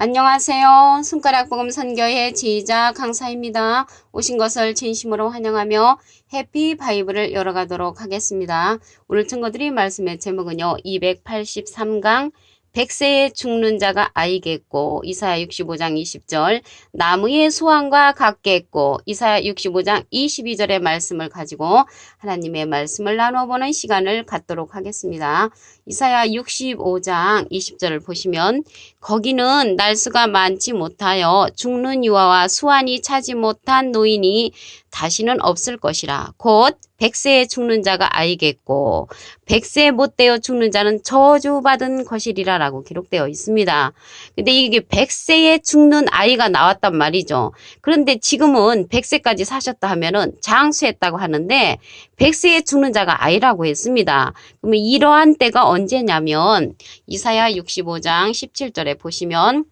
안녕하세요. 손가락복음 선교회 지휘자 강사입니다. 오신 것을 진심으로 환영하며 해피 바이블을 열어가도록 하겠습니다. 오늘 증거드릴 말씀의 제목은요. 283강 100세에 죽는 자가 아이겠고 이사야 65장 20절 나무의 수완과 같겠고 이사야 65장 22절의 말씀을 가지고 하나님의 말씀을 나눠보는 시간을 갖도록 하겠습니다. 이사야 65장 20절을 보시면 거기는 날수가 많지 못하여 죽는 유아와 수완이 차지 못한 노인이 다시는 없을 것이라. 곧 100세에 죽는 자가 아이겠고 100세 못 되어 죽는 자는 저주받은 것이리라 라고 기록되어 있습니다. 근데 이게 100세에 죽는 아이가 나왔단 말이죠. 그런데 지금은 100세까지 사셨다 하면은 장수했다고 하는데 100세에 죽는 자가 아이라고 했습니다. 그러면 이러한 때가 언제냐면 이사야 65장 17절에 보시면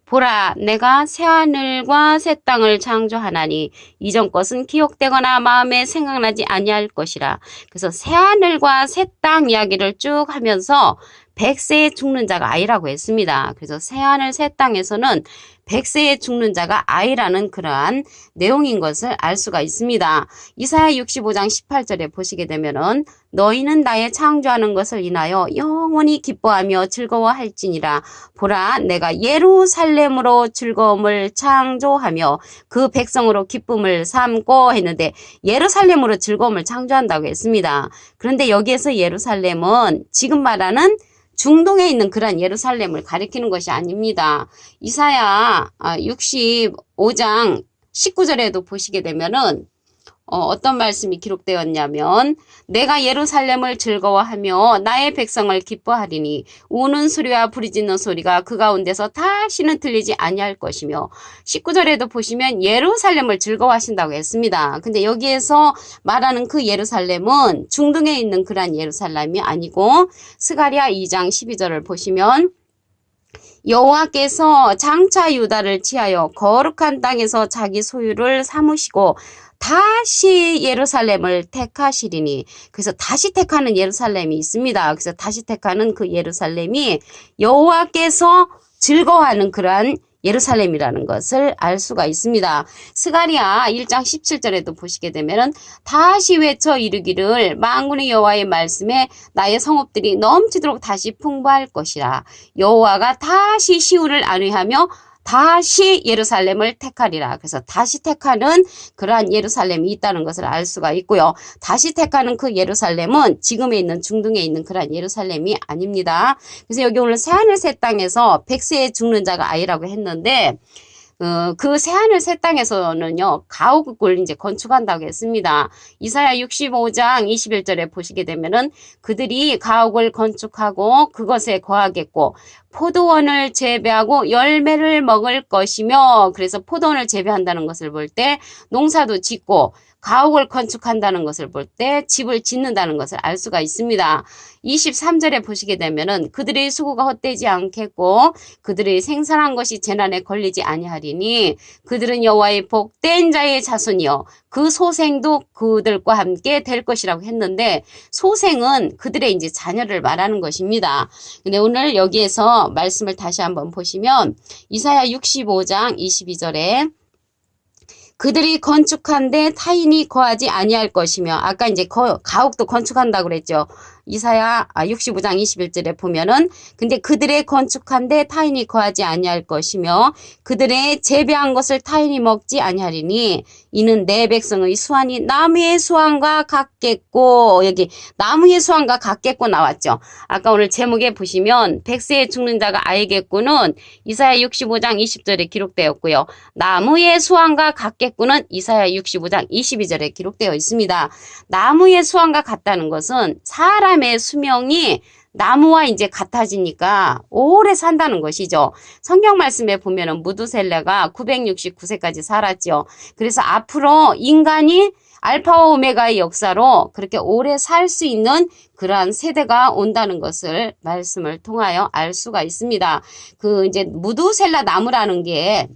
보라 내가 새하늘과 새 땅을 창조하나니 이전 것은 기억되거나 마음에 생각나지 아니할 것이라. 그래서 새하늘과 새 땅 이야기를 쭉 하면서 100세에 죽는 자가 아이라고 했습니다. 그래서 새하늘 새 땅에서는 100세에 죽는 자가 아이라는 그러한 내용인 것을 알 수가 있습니다. 이사야 65장 18절에 보시게 되면은 너희는 나의 창조하는 것을 인하여 영원히 기뻐하며 즐거워할지니라. 보라 내가 예루살렘으로 즐거움을 창조하며 그 백성으로 기쁨을 삼고 했는데 예루살렘으로 즐거움을 창조한다고 했습니다. 그런데 여기에서 예루살렘은 지금 말하는 중동에 있는 그런 예루살렘을 가리키는 것이 아닙니다. 이사야 65장 19절에도 보시게 되면은 어떤 말씀이 기록되었냐면 내가 예루살렘을 즐거워하며 나의 백성을 기뻐하리니 우는 소리와 부르짖는 소리가 그 가운데서 다시는 들리지 아니할 것이며 19절에도 보시면 예루살렘을 즐거워하신다고 했습니다. 근데 여기에서 말하는 그 예루살렘은 중동에 있는 그러한 예루살렘이 아니고 스가랴 2장 12절을 보시면 여호와께서 장차 유다를 취하여 거룩한 땅에서 자기 소유를 삼으시고 다시 예루살렘을 택하시리니. 그래서 다시 택하는 예루살렘이 있습니다. 그래서 다시 택하는 그 예루살렘이 여호와께서 즐거워하는 그러한 예루살렘이라는 것을 알 수가 있습니다. 스가랴 1장 17절에도 보시게 되면은 다시 외쳐 이르기를 만군의 여호와의 말씀에 나의 성읍들이 넘치도록 다시 풍부할 것이라. 여호와가 다시 시온을 안위하며 다시 예루살렘을 택하리라. 그래서 다시 택하는 그러한 예루살렘이 있다는 것을 알 수가 있고요. 다시 택하는 그 예루살렘은 지금에 있는 중동에 있는 그러한 예루살렘이 아닙니다. 그래서 여기 오늘 새하늘 새 땅에서 100세에 죽는 자가 아이라고 했는데 그 새하늘 새 땅에서는요, 가옥을 이제 건축한다고 했습니다. 이사야 65장 21절에 보시게 되면은 그들이 가옥을 건축하고 그것에 거하겠고 포도원을 재배하고 열매를 먹을 것이며, 그래서 포도원을 재배한다는 것을 볼 때 농사도 짓고 가옥을 건축한다는 것을 볼 때 집을 짓는다는 것을 알 수가 있습니다. 23절에 보시게 되면은 그들의 수고가 헛되지 않겠고 그들의 생산한 것이 재난에 걸리지 아니하리니 그들은 여호와의 복된 자의 자손이요 그 소생도 그들과 함께 될 것이라고 했는데 소생은 그들의 이제 자녀를 말하는 것입니다. 근데 오늘 여기에서 말씀을 다시 한번 보시면 이사야 65장 22절에 그들이 건축한데 타인이 거하지 아니할 것이며, 아까 이제 가옥도 건축한다고 그랬죠. 이사야 65장 21절에 보면은 근데 그들의 건축한데 타인이 거하지 아니할 것이며 그들의 재배한 것을 타인이 먹지 아니하리니 이는 내 백성의 수완이 나무의 수완과 같겠고, 여기 나무의 수완과 같겠고 나왔죠. 아까 오늘 제목에 보시면 100세에 죽는 자가 아이겠고는 이사야 65장 20절에 기록되었고요. 나무의 수완과 같겠고는 이사야 65장 22절에 기록되어 있습니다. 나무의 수완과 같다는 것은 사람의 수명이 나무와 이제 같아지니까 오래 산다는 것이죠. 성경 말씀에 보면은 무두셀라가 969세까지 살았죠. 그래서 앞으로 인간이 알파와 오메가의 역사로 그렇게 오래 살 수 있는 그러한 세대가 온다는 것을 말씀을 통하여 알 수가 있습니다. 그 이제 무두셀라 나무라는 게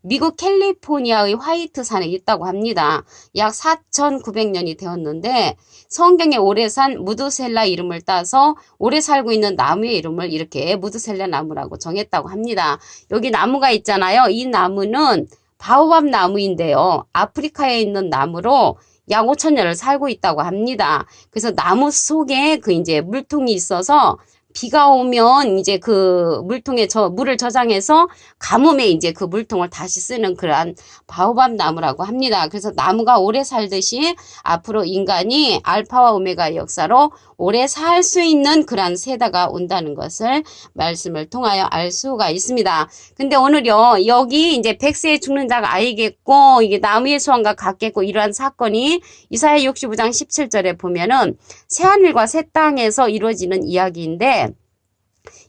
미국 캘리포니아의 화이트 산에 있다고 합니다. 약 4,900년이 되었는데 성경에 오래 산 무드셀라 이름을 따서 오래 살고 있는 나무의 이름을 이렇게 무드셀라 나무라고 정했다고 합니다. 여기 나무가 있잖아요. 이 나무는 바오밥 나무인데요. 아프리카에 있는 나무로 약 5,000년을 살고 있다고 합니다. 그래서 나무 속에 그 이제 물통이 있어서 비가 오면 이제 그 물통에 물을 저장해서 가뭄에 이제 그 물통을 다시 쓰는 그러한 바오밥 나무라고 합니다. 그래서 나무가 오래 살듯이 앞으로 인간이 알파와 오메가의 역사로 오래 살 수 있는 그러한 세대가 온다는 것을 말씀을 통하여 알 수가 있습니다. 근데 오늘요, 여기 이제 100세에 죽는 자가 아이겠고, 이게 나무의 소원과 같겠고, 이러한 사건이 이사야 65장 17절에 보면은 새하늘과 새 땅에서 이루어지는 이야기인데,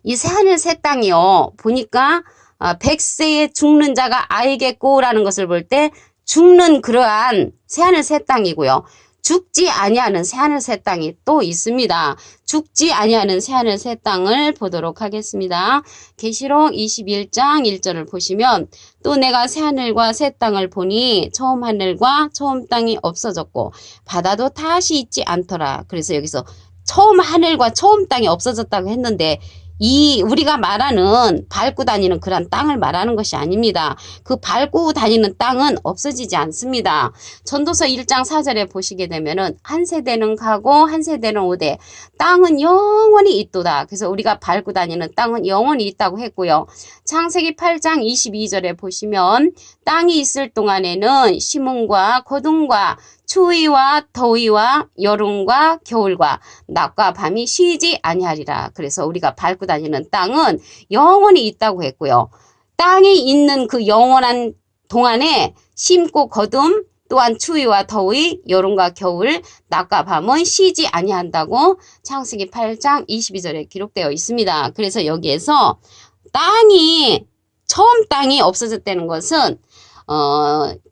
이 새하늘 새 땅이요, 보니까 100세에 죽는 자가 아이겠고라는 것을 볼 때 죽는 그러한 새하늘 새 땅이고요. 죽지 아니하는 새하늘 새 땅이 또 있습니다. 죽지 아니하는 새하늘 새 땅을 보도록 하겠습니다. 계시록 21장 1절을 보시면 또 내가 새하늘과 새 땅을 보니 처음 하늘과 처음 땅이 없어졌고 바다도 다시 있지 않더라. 그래서 여기서 처음 하늘과 처음 땅이 없어졌다고 했는데 우리가 말하는 밟고 다니는 그런 땅을 말하는 것이 아닙니다. 그 밟고 다니는 땅은 없어지지 않습니다. 전도서 1장 4절에 보시게 되면은 한 세대는 가고 한 세대는 오되 땅은 영원히 있도다. 그래서 우리가 밟고 다니는 땅은 영원히 있다고 했고요. 창세기 8장 22절에 보시면 땅이 있을 동안에는 심음과 거둠과 추위와 더위와 여름과 겨울과 낮과 밤이 쉬지 아니하리라. 그래서 우리가 밟고 다니는 땅은 영원히 있다고 했고요. 땅이 있는 그 영원한 동안에 심고 거둠 또한 추위와 더위, 여름과 겨울, 낮과 밤은 쉬지 아니한다고 창세기 8장 22절에 기록되어 있습니다. 그래서 여기에서 처음 땅이 없어졌다는 것은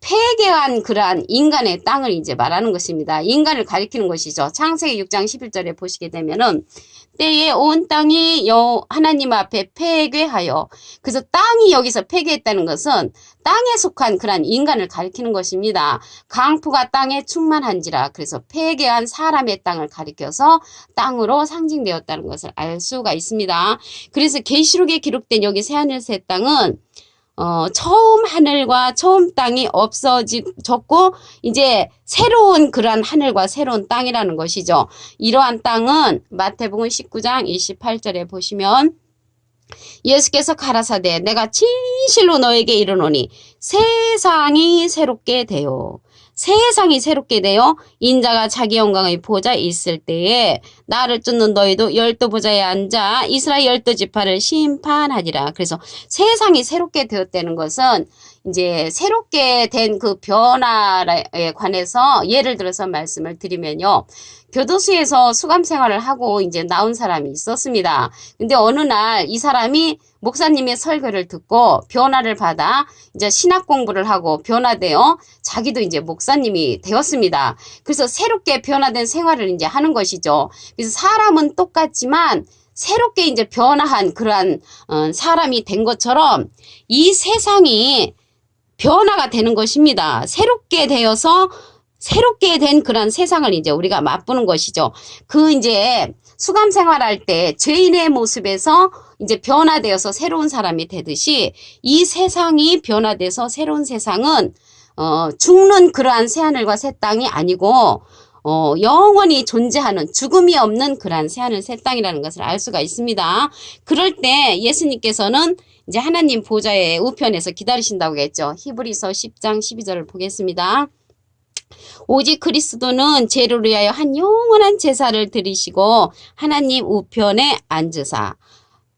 폐괴한 그러한 인간의 땅을 이제 말하는 것입니다. 인간을 가리키는 것이죠. 창세기 6장 11절에 보시게 되면은 때에 온 땅이 하나님 앞에 폐괴하여, 그래서 땅이 여기서 폐괴했다는 것은 땅에 속한 그러한 인간을 가리키는 것입니다. 강포가 땅에 충만한지라. 그래서 폐괴한 사람의 땅을 가리켜서 땅으로 상징되었다는 것을 알 수가 있습니다. 그래서 계시록에 기록된 여기 새하늘 새 땅은 처음 하늘과 처음 땅이 없어졌고 이제 새로운 그러한 하늘과 새로운 땅이라는 것이죠. 이러한 땅은 마태복음 19장 28절에 보시면 예수께서 가라사대 내가 진실로 너에게 이르노니 세상이 새롭게 되어 인자가 자기 영광의 보좌에 있을 때에 나를 쫓는 너희도 12보좌에 앉아 이스라엘 12지파를 심판하리라. 그래서 세상이 새롭게 되었다는 것은 이제 새롭게 된 그 변화에 관해서 예를 들어서 말씀을 드리면요. 교도소에서 수감 생활을 하고 이제 나온 사람이 있었습니다. 근데 어느 날 이 사람이 목사님의 설교를 듣고 변화를 받아 이제 신학 공부를 하고 변화되어 자기도 이제 목사님이 되었습니다. 그래서 새롭게 변화된 생활을 이제 하는 것이죠. 그래서 사람은 똑같지만 새롭게 이제 변화한 그러한 사람이 된 것처럼 이 세상이 변화가 되는 것입니다. 새롭게 되어서 새롭게 된 그런 세상을 이제 우리가 맛보는 것이죠. 이제 수감 생활할 때 죄인의 모습에서 이제 변화되어서 새로운 사람이 되듯이 이 세상이 변화돼서 새로운 세상은 죽는 그러한 새하늘과 새 땅이 아니고 영원히 존재하는 죽음이 없는 그러한 새하늘 새 땅이라는 것을 알 수가 있습니다. 그럴 때 예수님께서는 이제 하나님 보좌의 우편에서 기다리신다고 했죠. 히브리서 10장 12절을 보겠습니다. 오직 그리스도는 죄를 위하여 한 영원한 제사를 드리시고 하나님 우편에 앉으사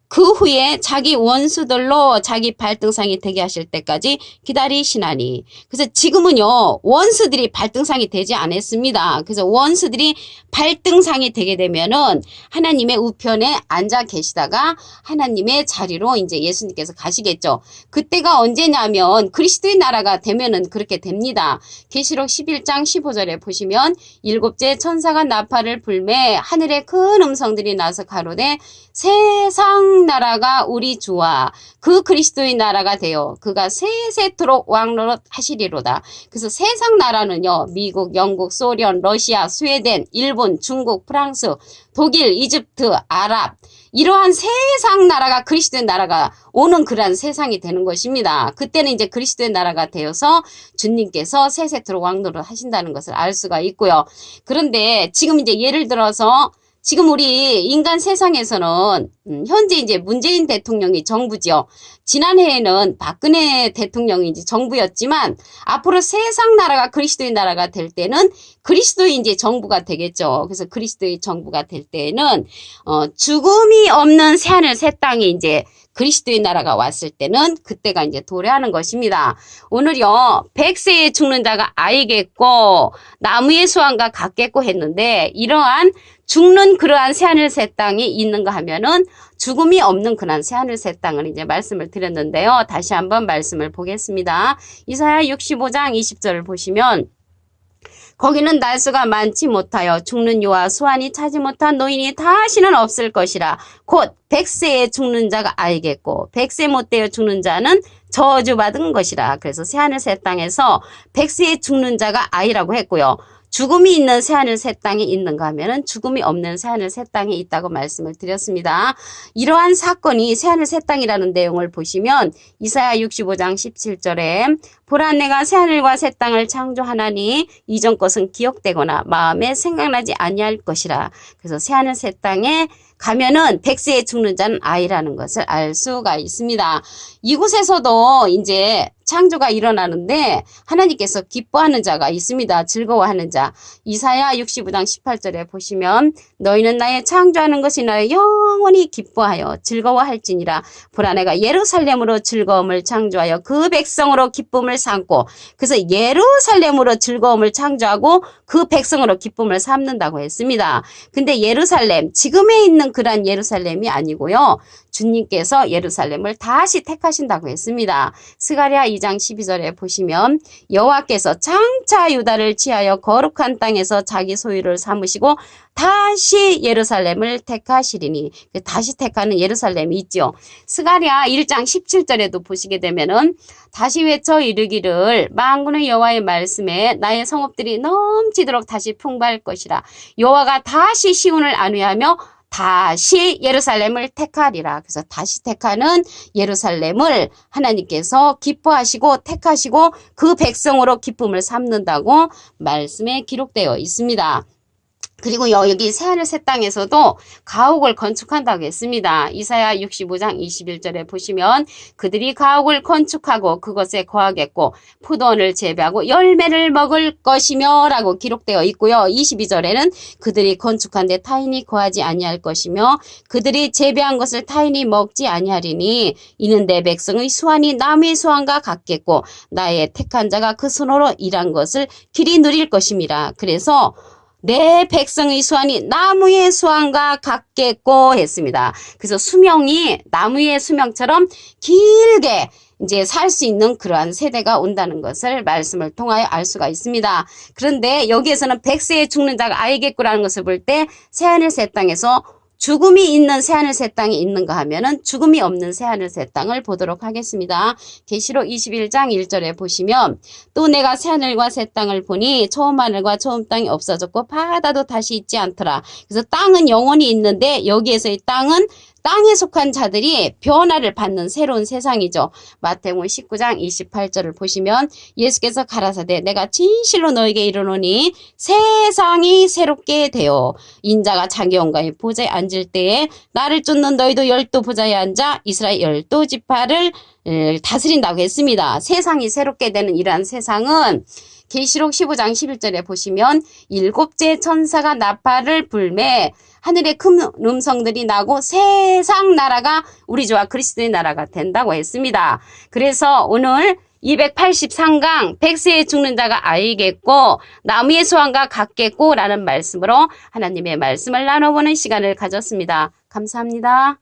그 후에 자기 원수들로 자기 발등상이 되게 하실 때까지 기다리시나니. 그래서 지금은요 원수들이 발등상이 되지 않았습니다. 그래서 원수들이 발등상이 되게 되면은 하나님의 우편에 앉아 계시다가 하나님의 자리로 이제 예수님께서 가시겠죠. 그때가 언제냐면 그리스도의 나라가 되면은 그렇게 됩니다. 계시록 11장 15절에 보시면 일곱째 천사가 나팔을 불매 하늘에 큰 음성들이 나서 가로되 세상 세상 나라가 우리 주와 그 그리스도의 나라가 되어 그가 세세토록 왕노릇 하시리로다. 그래서 세상 나라는요, 미국, 영국, 소련, 러시아, 스웨덴, 일본, 중국, 프랑스, 독일, 이집트, 아랍, 이러한 세상 나라가 그리스도의 나라가 오는 그러한 세상이 되는 것입니다. 그때는 이제 그리스도의 나라가 되어서 주님께서 세세토록 왕노릇 하신다는 것을 알 수가 있고요. 그런데 지금 이제 예를 들어서 지금 우리 인간 세상에서는 현재 이제 문재인 대통령이 정부지요. 지난해에는 박근혜 대통령이 이제 정부였지만 앞으로 세상 나라가 그리스도의 나라가 될 때는 그리스도의 이제 정부가 되겠죠. 그래서 그리스도의 정부가 될 때는 죽음이 없는 새하늘 새 땅이 이제 그리스도의 나라가 왔을 때는 그때가 이제 도래하는 것입니다. 오늘요, 100세에 죽는 자가 아이겠고 나무의 수완과 같겠고 했는데 이러한 죽는 그러한 새하늘 새 땅이 있는가 하면은 죽음이 없는 그러한 새하늘 새 땅을 이제 말씀을 드렸는데요. 다시 한번 말씀을 보겠습니다. 이사야 65장 20절을 보시면 거기는 날수가 많지 못하여 죽는 유와 수완이 차지 못한 노인이 다시는 없을 것이라. 곧 100세에 죽는 자가 알겠고 100세 못 되어 죽는 자는 저주받은 것이라. 그래서 새하늘 새 땅에서 100세에 죽는 자가 아이라고 했고요. 죽음이 있는 새하늘 새 땅이 있는가 하면은 죽음이 없는 새하늘 새 땅이 있다고 말씀을 드렸습니다. 이러한 사건이 새하늘 새 땅이라는 내용을 보시면 이사야 65장 17절에 보라 내가 새하늘과 새 땅을 창조하나니 이전 것은 기억되거나 마음에 생각나지 아니할 것이라. 그래서 새하늘 새 땅에 가면은 100세에 죽는 자는 아이라는 것을 알 수가 있습니다. 이곳에서도 이제 창조가 일어나는데 하나님께서 기뻐하는 자가 있습니다. 즐거워하는 자. 이사야 65장 18절에 보시면 너희는 나의 창조하는 것이 나의 영원히 기뻐하여 즐거워할지니라. 보라 내가 예루살렘으로 즐거움을 창조하여 그 백성으로 기쁨을 삼고. 그래서 예루살렘으로 즐거움을 창조하고 그 백성으로 기쁨을 삼는다고 했습니다. 근데 예루살렘, 지금에 있는 그런 예루살렘이 아니고요. 주님께서 예루살렘을 다시 택하신다고 했습니다. 스가랴 2장 12절에 보시면 여호와께서 장차 유다를 취하여 거룩한 땅에서 자기 소유를 삼으시고 다시 예루살렘을 택하시리니. 다시 택하는 예루살렘이 있죠. 스가랴 1장 17절에도 보시게 되면은 다시 외쳐 이르기를 만군의 여호와의 말씀에 나의 성읍들이 넘치도록 다시 풍부할 것이라. 여호와가 다시 시온을 안위하며 다시 예루살렘을 택하리라. 그래서 다시 택하는 예루살렘을 하나님께서 기뻐하시고 택하시고 그 백성으로 기쁨을 삼는다고 말씀에 기록되어 있습니다. 그리고 여기 새하늘 새 땅에서도 가옥을 건축한다고 했습니다. 이사야 65장 21절에 보시면 그들이 가옥을 건축하고 그것에 거하겠고 포도원을 재배하고 열매를 먹을 것이며 라고 기록되어 있고요. 22절에는 그들이 건축한 데 타인이 거하지 아니할 것이며 그들이 재배한 것을 타인이 먹지 아니하리니 이는 내 백성의 수완이 나무의 수완과 같겠고 나의 택한 자가 그 손으로 일한 것을 길이 누릴 것임이라. 그래서 내 백성의 수완이 나무의 수완과 같겠고 했습니다. 그래서 수명이 나무의 수명처럼 길게 이제 살 수 있는 그러한 세대가 온다는 것을 말씀을 통하여 알 수가 있습니다. 그런데 여기에서는 100세에 죽는 자가 알겠구라는 것을 볼 때 새하늘 새 땅에서 죽음이 있는 새하늘 새 땅이 있는가 하면은 죽음이 없는 새하늘 새 땅을 보도록 하겠습니다. 계시록 21장 1절에 보시면 또 내가 새하늘과 새 땅을 보니 처음 하늘과 처음 땅이 없어졌고 바다도 다시 있지 않더라. 그래서 땅은 영원히 있는데 여기에서의 땅은 땅에 속한 자들이 변화를 받는 새로운 세상이죠. 마태복음 19장 28절을 보시면 예수께서 가라사대 내가 진실로 너에게 이르노니 세상이 새롭게 되어 인자가 자기 영광의 보좌에 앉을 때에 나를 쫓는 너희도 12 보좌에 앉아 이스라엘 12 지파를 다스린다고 했습니다. 세상이 새롭게 되는 이러한 세상은 계시록 15장 11절에 보시면 7째 천사가 나팔을 불매 하늘의 큰 음성들이 나고 세상 나라가 우리 주와 그리스도의 나라가 된다고 했습니다. 그래서 오늘 283강 100세에 죽는 자가 아이겠고 나무의 수완과 같겠고 라는 말씀으로 하나님의 말씀을 나눠보는 시간을 가졌습니다. 감사합니다.